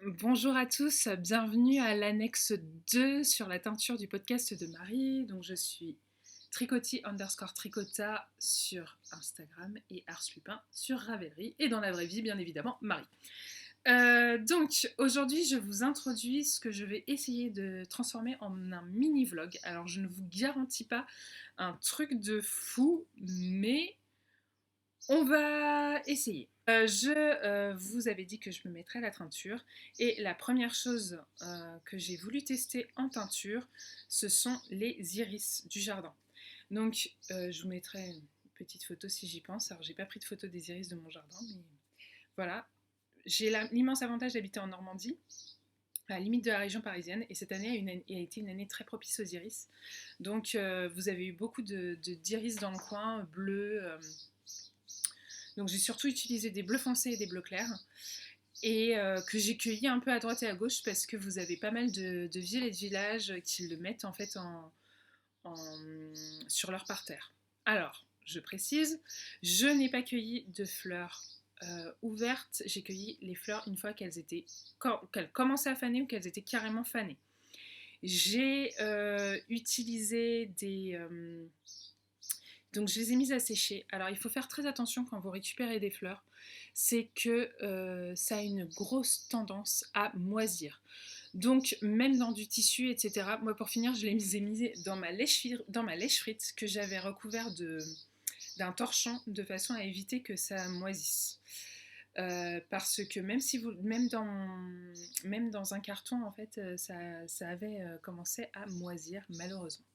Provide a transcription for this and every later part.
Bonjour à tous, bienvenue à l'annexe 2 sur la teinture du podcast de Marie. Donc je suis tricoti_tricota sur Instagram et Ars Lupin sur Ravelry et dans la vraie vie bien évidemment Marie. Donc aujourd'hui je vous introduis ce que je vais essayer de transformer en un mini vlog. Alors je ne vous garantis pas un truc de fou mais on va essayer. Je vous avais dit que je me mettrais la teinture et la première chose que j'ai voulu tester en teinture, ce sont les iris du jardin. Donc je vous mettrai une petite photo si j'y pense. Alors j'ai pas pris de photo des iris de mon jardin, mais voilà. J'ai l'immense avantage d'habiter en Normandie, à la limite de la région parisienne, et cette année a été une année très propice aux iris. Donc vous avez eu beaucoup d'iris dans le coin, bleus. Donc j'ai surtout utilisé des bleus foncés et des bleus clairs et que j'ai cueilli un peu à droite et à gauche parce que vous avez pas mal de villes et de villages qui le mettent en fait sur leur parterre. Alors, je précise, je n'ai pas cueilli de fleurs ouvertes, j'ai cueilli les fleurs une fois qu'elles commençaient à faner ou qu'elles étaient carrément fanées. J'ai utilisé donc je les ai mises à sécher. Alors il faut faire très attention quand vous récupérez des fleurs, c'est que ça a une grosse tendance à moisir. Donc même dans du tissu, etc. Moi pour finir, je les ai mises dans ma lèche-frite que j'avais recouvert d'un torchon de façon à éviter que ça moisisse. Parce que même dans un carton, en fait, ça avait commencé à moisir malheureusement.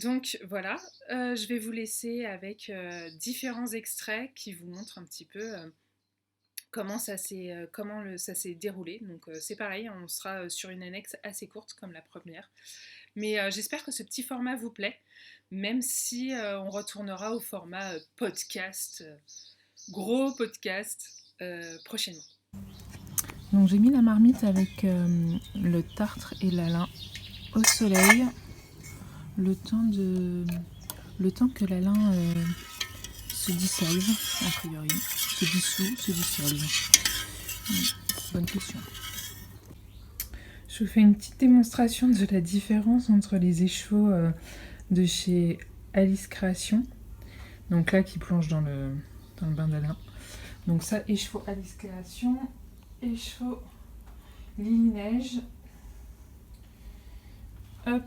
Donc voilà, je vais vous laisser avec différents extraits qui vous montrent un petit peu ça s'est déroulé. Donc c'est pareil, on sera sur une annexe assez courte comme la première. Mais j'espère que ce petit format vous plaît, même si on retournera au format podcast, gros podcast prochainement. Donc j'ai mis la marmite avec le tartre et la lin au soleil le temps que la lin se dissolve, a priori, se dissout, se dissolve. Bonne question. Je vous fais une petite démonstration de la différence entre les écheveaux de chez Alice Création. Donc là qui plonge dans le bain d'Alain. Donc ça, écheveau Alice Création, écheveau Lily Neige. Hop.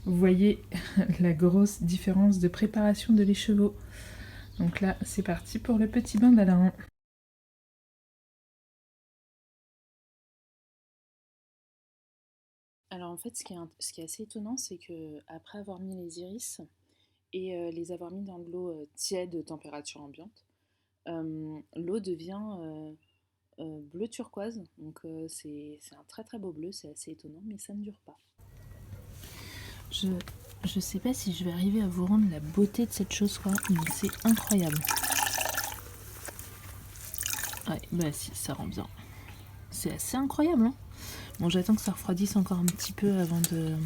Vous voyez la grosse différence de préparation de l'écheveau. Donc là, c'est parti pour le petit bain d'Alain. Alors en fait, ce qui est assez étonnant, c'est que après avoir mis les iris et les avoir mis dans de l'eau tiède, température ambiante, l'eau devient bleu turquoise. Donc c'est un très très beau bleu, c'est assez étonnant, mais ça ne dure pas. Je sais pas si je vais arriver à vous rendre la beauté de cette chose, quoi, mais c'est incroyable. Ouais, bah si, ça rend bien. C'est assez incroyable, hein. Bon, j'attends que ça refroidisse encore un petit peu avant de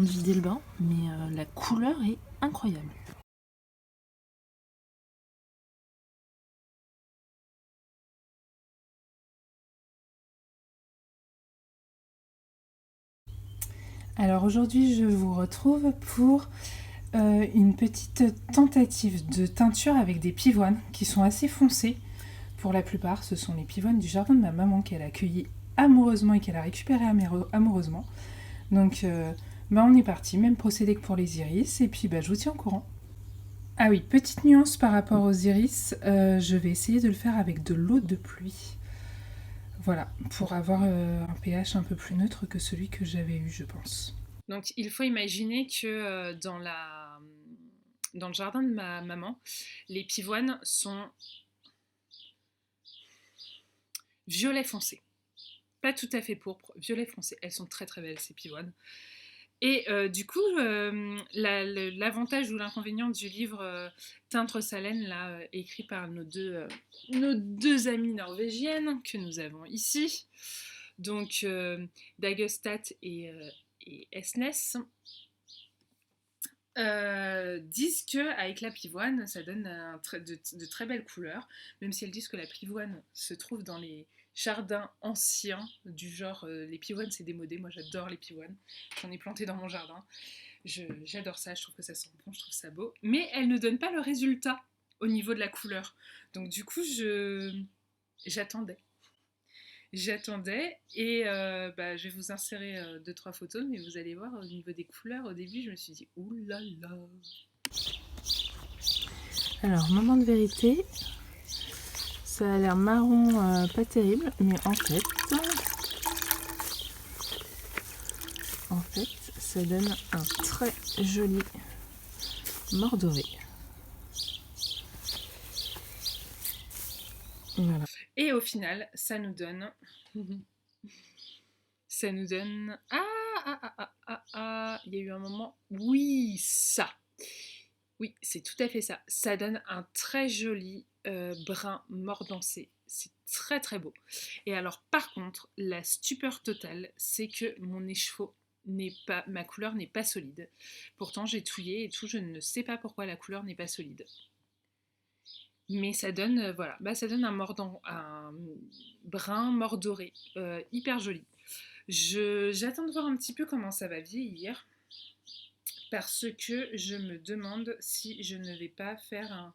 vider le bain, mais la couleur est incroyable. Alors aujourd'hui, je vous retrouve pour une petite tentative de teinture avec des pivoines qui sont assez foncées. Pour la plupart, ce sont les pivoines du jardin de ma maman qu'elle a cueillies amoureusement et qu'elle a récupérées amoureusement. Donc, on est parti, même procédé que pour les iris, et puis je vous tiens au courant. Ah oui, petite nuance par rapport aux iris, je vais essayer de le faire avec de l'eau de pluie. Voilà, pour avoir un pH un peu plus neutre que celui que j'avais eu, je pense. Donc il faut imaginer que dans le jardin de ma maman, les pivoines sont violet foncé. Pas tout à fait pourpre, violet foncé. Elles sont très très belles ces pivoines. Et du coup, l'avantage ou l'inconvénient du livre Teindre sa laine, là, écrit par nos deux amies norvégiennes que nous avons ici, donc Dagestad et Esnes, disent qu'avec la pivoine, ça donne de très belles couleurs, même si elles disent que la pivoine se trouve dans les jardins anciens, du genre les pivoines c'est démodé, moi j'adore les pivoines, j'en ai planté dans mon jardin, j'adore ça, je trouve que ça sent bon, je trouve ça beau, mais elles ne donnent pas le résultat au niveau de la couleur, donc du coup j'attendais. J'attendais et je vais vous insérer 2-3 photos, mais vous allez voir au niveau des couleurs, au début je me suis dit ouh là là. Alors, moment de vérité, ça a l'air marron, pas terrible, mais en fait, ça donne un très joli mordoré. Voilà. Et au final, ça nous donne. Il y a eu un moment. Oui, ça. Oui, c'est tout à fait ça. Ça donne un très joli brun mordancé. C'est très très beau. Et alors, par contre, la stupeur totale, c'est que mon écheveau ma couleur n'est pas solide. Pourtant, j'ai touillé et tout, je ne sais pas pourquoi la couleur n'est pas solide. Mais ça donne, ça donne un brun mordoré, hyper joli. J'attends de voir un petit peu comment ça va vieillir, parce que je me demande si je ne vais pas faire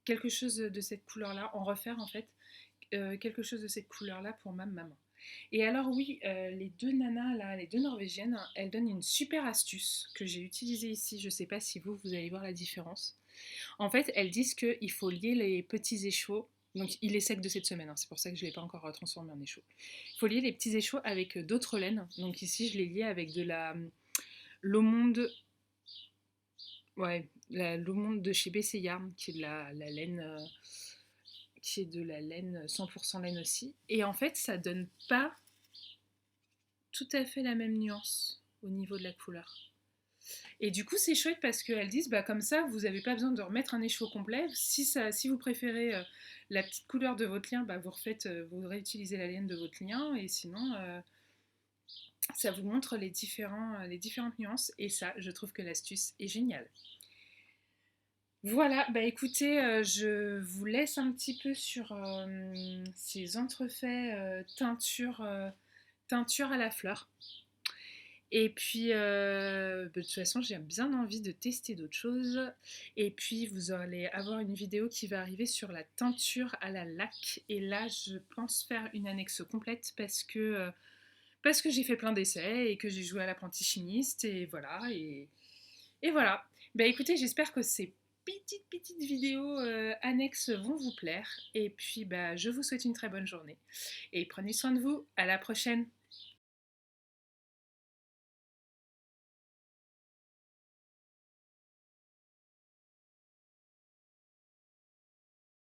quelque chose de cette couleur-là, en refaire en fait, quelque chose de cette couleur-là pour ma maman. Et alors oui, les deux nanas là, les deux norvégiennes, elles donnent une super astuce que j'ai utilisée ici, je ne sais pas si vous allez voir la différence. En fait, elles disent qu'il faut lier les petits échauds. Donc, il est sec de cette semaine, hein, c'est pour ça que je ne l'ai pas encore transformé en échaud. Il faut lier les petits échauds avec d'autres laines. Donc, ici, je l'ai lié avec de la l'Aumonde. Ouais, l'Aumonde de chez BC Yarn, qui est de la laine. Qui est de la laine 100% laine aussi. Et en fait, ça donne pas tout à fait la même nuance au niveau de la couleur. Et du coup, c'est chouette parce qu'elles disent, comme ça, vous n'avez pas besoin de remettre un écheveau complet. Si vous préférez la petite couleur de votre lien, vous réutilisez la laine de votre lien. Et sinon, ça vous montre les différentes nuances. Et ça, je trouve que l'astuce est géniale. Voilà, écoutez, je vous laisse un petit peu sur ces entrefaits teinture à la fleur. Et puis, de toute façon, j'ai bien envie de tester d'autres choses. Et puis, vous allez avoir une vidéo qui va arriver sur la teinture à la laque. Et là, je pense faire une annexe complète parce que j'ai fait plein d'essais et que j'ai joué à l'apprenti chimiste. Et voilà. Et voilà. Écoutez, j'espère que ces petites vidéos annexes vont vous plaire. Et puis, je vous souhaite une très bonne journée. Et prenez soin de vous. À la prochaine.